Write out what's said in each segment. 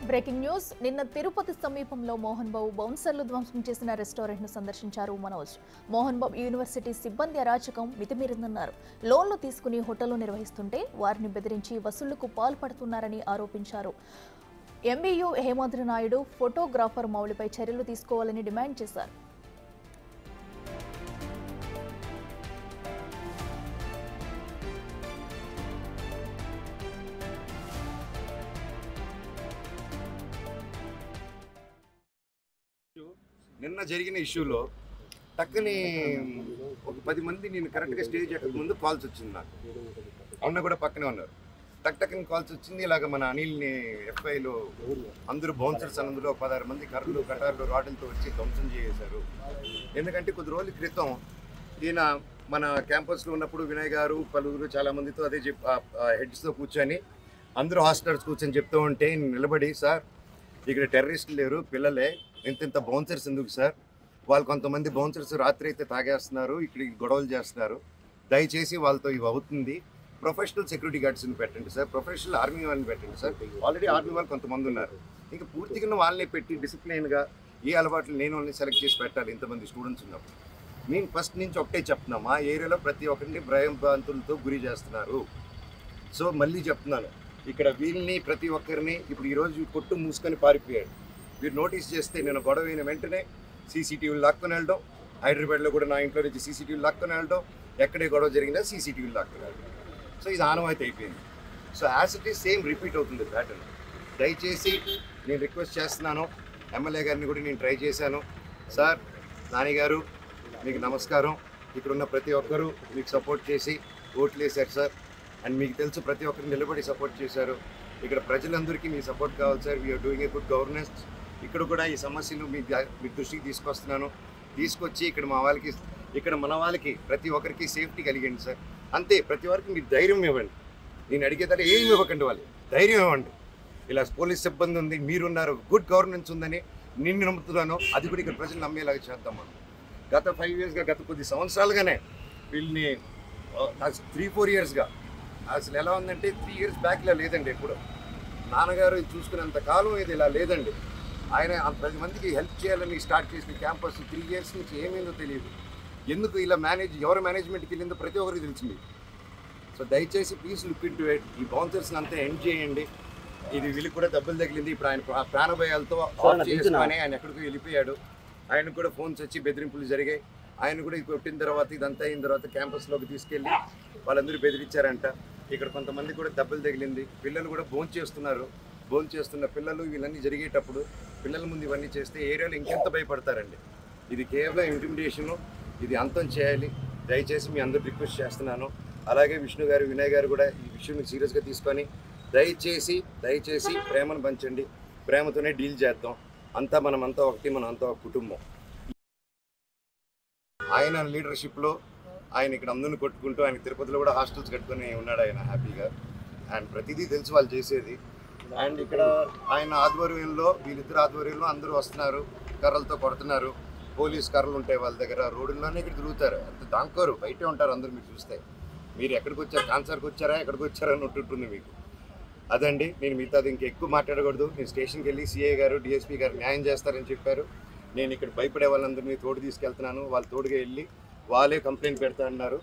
Breaking news నిన్న తిరుపతి సమీపంలో మోహన్ బాబు బౌన్సర్లు ధ్వంసం చేసిన రెస్టారెంట్ ను సందర్శించారు మనోజ్. మోహన్ బాబు యూనివర్సిటీ సిబ్బంది అరాచకం మితిమీరిందన్నారు. లోన్లు తీసుకుని హోటళ్లు నిర్వహిస్తుంటే వారిని బెదిరించి వసూళ్లకు పాల్పడుతున్నారని ఆరోపించారు. ఎంబీయూ హేమాద్రి నాయుడు ఫోటోగ్రాఫర్ మౌలిపై చర్యలు తీసుకోవాలని డిమాండ్ చేశారు. నిన్న జరిగిన ఇష్యూలో టక్కని ఒక 10 మంది నేను కరెక్ట్గా స్టేజ్ ఎక్కక ముందు కాల్స్ వచ్చింది నాకు. అన్న కూడా పక్కనే ఉన్నారు. టక్కని కాల్స్ వచ్చింది. ఇలాగ మన అనిల్ని ఎఫ్ఐలో అందరూ బౌన్సర్స్ అందులో 16 మంది కర్రలు కటార్లు రాడ్లతో వచ్చి ధ్వంసం చేశారు. ఎందుకంటే కొద్ది రోజుల క్రితం ఈయన మన క్యాంపస్లో ఉన్నప్పుడు వినయ్ గారు పలువురు చాలామందితో అదే హెడ్స్తో కూర్చొని అందరూ హాస్టల్స్ కూర్చొని చెప్తూ ఉంటే నిలబడి, సార్ ఇక్కడ టెర్రరిస్టులు లేరు, పిల్లలే, ఇంత బౌన్సర్స్ ఎందుకు సార్, వాళ్ళు కొంతమంది బౌన్సర్స్ రాత్రి అయితే తాగేస్తున్నారు, ఇక్కడ గొడవలు చేస్తున్నారు, దయచేసి వాళ్ళతో ఇవి అవుతుంది, ప్రొఫెషనల్ సెక్యూరిటీ గార్డ్స్ని పెట్టండి సార్, ప్రొఫెషనల్ ఆర్మీ వాళ్ళని పెట్టండి సార్, ఆల్రెడీ ఆర్మీ వాళ్ళు కొంతమంది ఉన్నారు, ఇంకా పూర్తిగా వాళ్ళని పెట్టి డిసిప్లిన్గా ఏ అలవాట్లు నేను వాళ్ళని సెలెక్ట్ చేసి పెట్టాలి ఇంతమంది స్టూడెంట్స్ ఉన్నప్పుడు. నేను ఫస్ట్ నుంచి ఒకటే చెప్తున్నాం, మా ఏరియాలో ప్రతి ఒక్కరిని భయాంతులతో గురి చేస్తున్నారు. సో మళ్ళీ చెప్తున్నాను, ఇక్కడ వీళ్ళని ప్రతి ఒక్కరిని ఇప్పుడు ఈరోజు కొట్టు మూసుకొని పారిపోయాడు. మీరు నోటీస్ చేస్తే నేను గొడవ అయిన వెంటనే సీసీటీవీలు లాక్కొని వెళ్ళడం, హైదరాబాద్లో కూడా నా ఇంట్లో నుంచి సీసీటీవీలు లాక్కొని వెళ్ళడం, ఎక్కడే గొడవ జరిగినా సీసీటీవీలు లాక్కొని వెళ్ళడం. సో ఇది ఆనవాయితీ అయిపోయింది. So as it is same repeat అవుతుంది ప్యాటర్న్. దయచేసి నేను రిక్వెస్ట్ చేస్తున్నాను, ఎమ్మెల్యే గారిని కూడా నేను ట్రై చేశాను, సార్ నాని గారు మీకు నమస్కారం, ఇక్కడున్న ప్రతి ఒక్కరూ మీకు సపోర్ట్ చేసి ఓట్లు వేశారు సార్, అండ్ మీకు తెలుసు ప్రతి ఒక్కరు నిలబడి సపోర్ట్ చేశారు. ఇక్కడ ప్రజలందరికీ మీ సపోర్ట్ కావాలి sir, we're doing a good governance. ఇక్కడ కూడా ఈ సమస్యను మీ దృష్టికి తీసుకొస్తున్నాను, తీసుకొచ్చి ఇక్కడ మన వాళ్ళకి ప్రతి ఒక్కరికి సేఫ్టీ కలిగండి సార్. అంతే, ప్రతి ఒక్కరికి మీరు ధైర్యం ఇవ్వండి. నేను అడిగేదాన్ని ఏమి ఇవ్వకండి, వాళ్ళు ధైర్యం ఇవ్వండి. ఇలా పోలీస్ సిబ్బంది ఉంది, మీరున్నారు, గుడ్ గవర్నెన్స్ ఉందని నిన్ను నమ్ముతున్నాను, అది కూడా ఇక్కడ ప్రజలు నమ్మేలాగా చేద్దాం మనం. గత 5 yearsగా, గత కొద్ది సంవత్సరాలుగానే వీళ్ళని 3-4 yearsగా అసలు ఎలా ఉందంటే 3 years బ్యాక్ ఇలా లేదండి. ఎప్పుడు నాన్నగారు చూసుకునేంత కాలం ఇది ఇలా లేదండి. ఆయన 10 మందికి హెల్ప్ చేయాలని స్టార్ట్ చేసిన క్యాంపస్ 3 years నుంచి ఏమైందో తెలియదు. ఎందుకు ఇలా ఎవరు మేనేజ్మెంట్కి వెళ్ళిందో ప్రతి ఒక్కరికి తెలిసింది. సో దయచేసి ప్లీజ్ లుక్ ఇంటూ ఇట్. ఈ బౌన్సర్స్ని అంతా ఎండ్ చేయండి. ఇది వీళ్ళకి కూడా దెబ్బలు తగిలింది. ఇప్పుడు ఆయన ప్రాణభయాలతో ఆఫ్ చేసుకొని ఆయన ఎక్కడికో వెళ్ళిపోయాడు. ఆయనకు కూడా ఫోన్స్ వచ్చి బెదిరింపులు జరిగాయి. ఆయన కూడా కొట్టిన తర్వాత ఇదంతా అయిన తర్వాత క్యాంపస్లోకి తీసుకెళ్ళి వాళ్ళందరూ బెదిరించారంట. ఇక్కడ కొంతమంది కూడా దెబ్బలు తగిలింది. పిల్లలు కూడా భోంచేస్తున్న పిల్లలు వీళ్ళన్నీ జరిగేటప్పుడు పిల్లల ముందు ఇవన్నీ చేస్తే ఏరియాలో ఇంకెంత భయపడతారండి. ఇది కేవలం ఇంటిమిడేషను, ఇది అంతం చేయాలి. దయచేసి మీ అందరూ రిక్వెస్ట్ చేస్తున్నాను. అలాగే విష్ణు గారు, వినయ్ గారు కూడా ఈ విషయాన్ని సీరియస్గా తీసుకొని దయచేసి ప్రేమను పంచండి. ప్రేమతోనే డీల్ చేద్దాం. అంతా మనమంతా ఒకటి, మనమంతా ఒక కుటుంబం. ఆయన లీడర్షిప్లో ఆయన ఇక్కడ అందరిని కొట్టుకుంటూ, ఆయన తిరుపతిలో కూడా హాస్టల్స్ కట్టుకొని ఉన్నాడు ఆయన హ్యాపీగా. అండ్ ప్రతిదీ తెలుసు వాళ్ళు చేసేది. అండ్ ఇక్కడ ఆయన ఆధ్వర్యంలో, వీళ్ళిద్దరు ఆధ్వర్యంలో అందరూ వస్తున్నారు, కర్రలతో కొడుతున్నారు. పోలీస్ కర్రలు ఉంటాయి వాళ్ళ దగ్గర, రోడ్డుల్లోనే ఇక్కడ తిరుగుతారు, అంత దాంకోరు, బయటే ఉంటారు అందరూ. మీరు చూస్తే మీరు ఎక్కడికి వచ్చారు, కాన్సర్కి వచ్చారా, ఎక్కడికి వచ్చారా అని ఉంటుంటుంది మీకు. అదండి, నేను మిగతాది ఇంకా ఎక్కువ మాట్లాడకూడదు. నేను స్టేషన్కి వెళ్ళి సిఐ గారు, డిఎస్పీ గారు న్యాయం చేస్తారని చెప్పారు. నేను ఇక్కడ భయపడే వాళ్ళందరినీ తోడు తీసుకెళ్తున్నాను. వాళ్ళు తోడుగా వెళ్ళి వాళ్ళే కంప్లైంట్ పెడతా అన్నారు.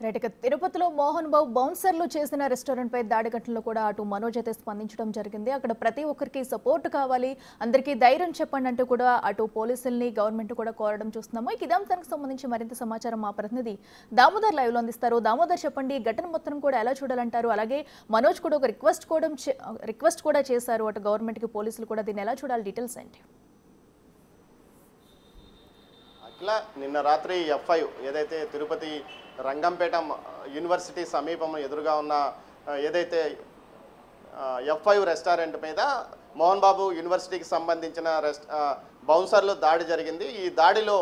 రైట్, తిరుపతిలో మోహన్ బాబు బౌన్సర్లు చేసిన రెస్టారెంట్ పై దాడి ఘటనలో కూడా అటు మనోజ్ అయితే స్పందించడం జరిగింది. అక్కడ ప్రతి ఒక్కరికి సపోర్ట్ కావాలి, అందరికీ ధైర్యం చెప్పండి అంటూ కూడా అటు పోలీసుల్ని గవర్నమెంట్ కూడా కోరడం చూస్తున్నాము. ఇదే అంశానికి సంబంధించి మరింత సమాచారం మా ప్రతినిధి దామోదర్ లైవ్ లో అందిస్తారు. దామోదర్, చెప్పండి, ఘటన మొత్తం కూడా ఎలా చూడాలంటారు? అలాగే మనోజ్ కూడా ఒక రిక్వెస్ట్ కూడా చేశారు అటు గవర్నమెంట్ కి, పోలీసులు కూడా దీన్ని ఎలా చూడాలి? డీటెయిల్స్ ఏంటి? అట్లా నిన్న రాత్రి F5 ఏదైతే తిరుపతి రంగంపేట యూనివర్సిటీ సమీపంలో ఎదురుగా ఉన్న ఏదైతే F5 రెస్టారెంట్ మీద మోహన్ బాబు యూనివర్సిటీకి సంబంధించిన బౌన్సర్లు దాడి జరిగింది. ఈ దాడిలో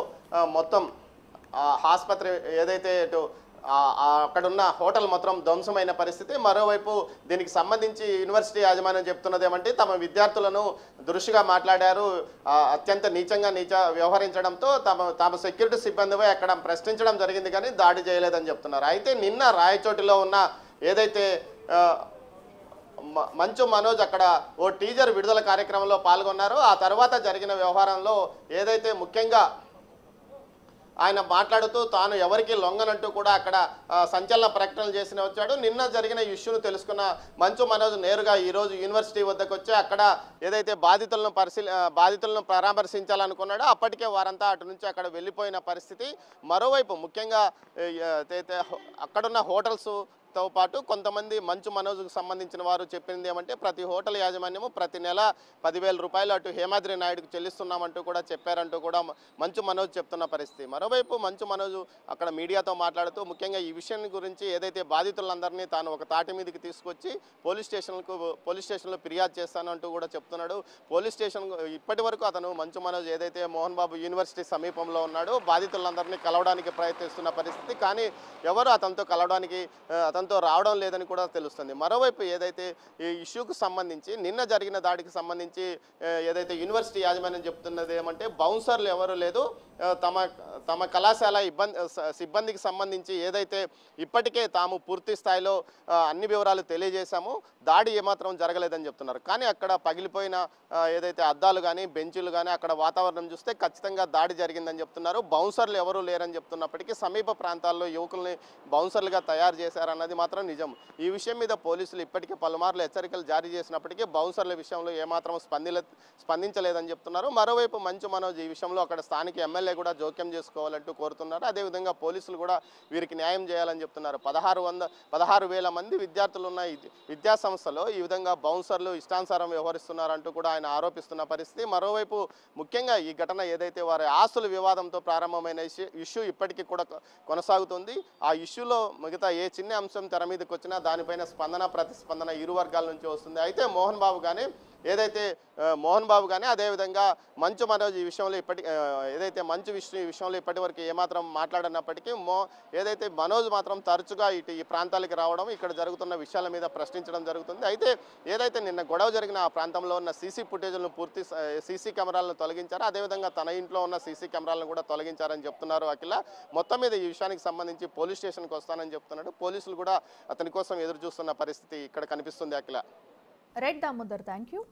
మొత్తం ఆసుపత్రి ఏదైతే అక్కడున్న హోటల్ మొత్తం ధ్వంసమైన పరిస్థితి. మరోవైపు దీనికి సంబంధించి యూనివర్సిటీ యాజమాన్యం చెప్తున్నది ఏమంటే తమ విద్యార్థులను దురుసుగా మాట్లాడారు, అత్యంత నీచంగా వ్యవహరించడంతో తమ సెక్యూరిటీ సిబ్బందిపై అక్కడ ప్రశ్నించడం జరిగింది కానీ దాడి చేయలేదని చెప్తున్నారు. అయితే నిన్న రాయచోటిలో ఉన్న ఏదైతే మంచు మనోజ్ అక్కడ ఓ టీజర్ విడుదల కార్యక్రమంలో పాల్గొన్నారు. ఆ తర్వాత జరిగిన వ్యవహారంలో ఏదైతే ముఖ్యంగా ఆయన మాట్లాడుతూ తాను ఎవరికి లొంగనంటూ కూడా అక్కడ సంచలన ప్రకటనలు చేసిన వచ్చాడు. నిన్న జరిగిన ఇష్యూను తెలుసుకున్న మంచు మనోజ్ నేరుగా ఈరోజు యూనివర్సిటీ వద్దకు వచ్చి అక్కడ ఏదైతే బాధితులను పరామర్శించాలనుకున్నాడో అప్పటికే వారంతా అటు నుంచి అక్కడ వెళ్ళిపోయిన పరిస్థితి. మరోవైపు ముఖ్యంగా ఏదైతే అక్కడున్న హోటల్స్తో పాటు కొంతమంది మంచు మనోజ్కు సంబంధించిన వారు చెప్పింది ఏమంటే ప్రతి హోటల్ యాజమాన్యము ప్రతి నెల 10,000 రూపాయలు అటు హేమాద్రి నాయుడుకు చెల్లిస్తున్నామంటూ కూడా చెప్పారంటూ కూడా మంచు మనోజ్ చెప్తున్న పరిస్థితి. మరోవైపు మంచు మనోజ్ అక్కడ మీడియాతో మాట్లాడుతూ ముఖ్యంగా ఈ విషయం గురించి ఏదైతే బాధితులందరినీ తాను ఒక తాటి మీదకి తీసుకొచ్చి పోలీస్ స్టేషన్లో ఫిర్యాదు చేస్తానంటూ కూడా చెప్తున్నాడు. పోలీస్ స్టేషన్ ఇప్పటి వరకు అతను మంచు మనోజ్ ఏదైతే మోహన్ బాబు యూనివర్సిటీ సమీపంలో ఉన్నాడో బాధితులందరినీ కలవడానికి ప్రయత్నిస్తున్న పరిస్థితి. కానీ ఎవరు అతనితో కలవడానికి అతనితో రావడం లేదని కూడా తెలుస్తుంది. మరోవైపు ఏదైతే ఈ ఇష్యూకు సంబంధించి నిన్న జరిగిన దాడికి సంబంధించి ఏదైతే యూనివర్సిటీ యాజమాన్యం చెప్తున్నది ఏమంటే బౌన్సర్లు ఎవరు లేదు, తమ కళాశాల సిబ్బందికి సంబంధించి ఏదైతే ఇప్పటికే తాము పూర్తి స్థాయిలో అన్ని వివరాలు తెలియజేశాము, దాడి ఏమాత్రం జరగలేదని చెప్తున్నారు. కానీ అక్కడ పగిలిపోయిన ఏదైతే అద్దాలు కానీ బెంచులు కానీ అక్కడ వాతావరణం చూస్తే ఖచ్చితంగా దాడి జరిగిందని చెప్తున్నారు. బౌన్సర్లు ఎవరూ లేరని చెప్తున్నప్పటికీ సమీప ప్రాంతాల్లో యువకుల్ని బౌన్సర్లుగా తయారు చేశారన్నది మాత్రం నిజం. ఈ విషయం మీద పోలీసులు ఇప్పటికే పలుమార్లు హెచ్చరికలు జారీ చేసినప్పటికీ బౌన్సర్ల విషయంలో ఏమాత్రం స్పందించలేదని చెప్తున్నారు. మరోవైపు మంచు మనోజ్ ఈ విషయంలో అక్కడ స్థానిక ఎమ్మెల్యే కూడా జోక్యం చేసుకోవాలంటూ కోరుతున్నారు. అదేవిధంగా పోలీసులు కూడా వీరికి న్యాయం చేయాలని చెప్తున్నారు. 16,000 మంది విద్యార్థులు ఉన్న విద్యా సంస్థలో ఈ విధంగా బౌన్సర్లు ఇష్టానుసారం వ్యవహరిస్తున్నారంటూ కూడా ఆయన ఆరోపిస్తున్న పరిస్థితి. మరోవైపు ముఖ్యంగా ఈ ఘటన ఏదైతే వారి ఆస్తుల వివాదంతో ప్రారంభమైన ఇష్యూ ఇప్పటికీ కూడా కొనసాగుతుంది. ఆ ఇష్యూలో మిగతా ఏ చిన్న అంశం తెర మీదకి వచ్చినా దానిపైన ప్రతిస్పందన ఇరు వర్గాల నుంచి వస్తుంది. అయితే మోహన్ బాబు కానీ అదేవిధంగా మంచు మనోజ్ ఈ విషయంలో ఏదైతే మంచు ఈ విషయంలో ఇప్పటి వరకు ఏమాత్రం మాట్లాడినప్పటికీ ఏదైతే మనోజ్ మాత్రం తరచుగా ఈ ప్రాంతాలకు రావడం ఇక్కడ జరుగుతున్న విషయాల మీద ప్రశ్నించడం జరుగుతుంది. అయితే ఏదైతే నిన్న గొడవ జరిగిన ఆ ప్రాంతంలో ఉన్న సీసీ ఫుటేజ్లను సీసీ కెమెరాలను తొలగించారు. అదేవిధంగా తన ఇంట్లో ఉన్న సీసీ కెమెరాలను కూడా తొలగించారని చెప్తున్నారు అఖిల. మొత్తం మీద ఈ విషయానికి సంబంధించి పోలీస్ స్టేషన్కి వస్తానని చెప్తున్నాడు. పోలీసులు కూడా అతని కోసం ఎదురు చూస్తున్న పరిస్థితి ఇక్కడ కనిపిస్తుంది Akhila. Right Damodar, thank you.